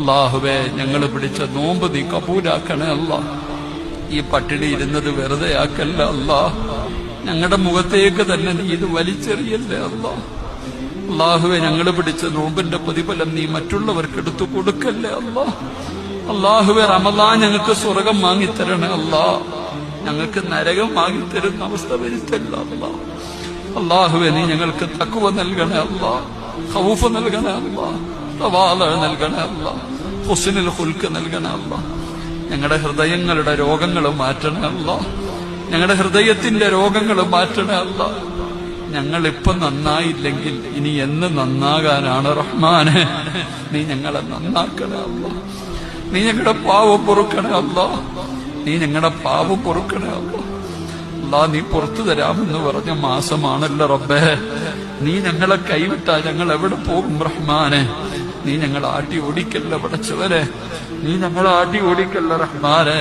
അല്ലാഹുവേ, ഞങ്ങൾ പിടിച്ച നോമ്പ് നീ കബൂലാക്കണേ അല്ലാ. ഈ പട്ടിണി ഇരുന്നത് വെറുതെ ആക്കല്ല അല്ലാ. ഞങ്ങളുടെ മുഖത്തേക്ക് തന്നെ നീ ഇത് വലിച്ചെറിയല്ലേ അല്ലാ. അല്ലാഹുവേ, ഞങ്ങൾ പിടിച്ച നോമ്പിന്റെ പ്രതിഫലം നീ മറ്റുള്ളവർക്ക് എടുത്തു കൊടുക്കല്ലേ അല്ലാ. അല്ലാഹുവേ, റമളാൻ ഞങ്ങൾക്ക് സ്വർഗം വാങ്ങിത്തരണേ അല്ലാ. ഞങ്ങൾക്ക് നരകം വാങ്ങിത്തരുന്ന അവസ്ഥ വരുത്തല്ല അല്ലാ. അല്ലാഹുവേ, നീ ഞങ്ങൾക്ക് തഖ്വ നൽകണേ അല്ലാ, ഖൗഫ് നൽകണേ അല്ലാ, തവാളു നൽകണേ അല്ലാ, ഹുസ്നുൽ ഖുൽഖ് നൽകണേ അല്ലാ. ഞങ്ങളുടെ ഹൃദയങ്ങളുടെ രോഗങ്ങൾ മാറ്റണേ അല്ലാ. ഞങ്ങളുടെ ഹൃദയത്തിന്റെ രോഗങ്ങൾ മാറ്റണേ അല്ലാ. ഞങ്ങളിപ്പം നന്നായില്ലെങ്കിൽ ഇനി എന്ന് നന്നാകാനാണ് റഹ്മാനെ? നീ ഞങ്ങളെ നന്നാക്കണേ അല്ലാ. നീ ഞങ്ങളുടെ പാവം പൊറുക്കണേ അല്ലാ. നീ ഞങ്ങളുടെ പാവം പൊറുക്കണേ അല്ലാ. അല്ലാ, നീ പുറത്തു തരാമെന്ന് പറഞ്ഞ മാസമാണല്ലോ റബ്ബേ. നീ ഞങ്ങളെ കൈവിട്ടാ ഞങ്ങൾ എവിടെ പോകും റഹ്മാനെ? നീ ഞങ്ങളെ ആട്ടി ഓടിക്കല്ല പടച്ചവരെ. നീ ഞങ്ങളെ ആട്ടി ഓടിക്കല്ല റഹ്മാനെ.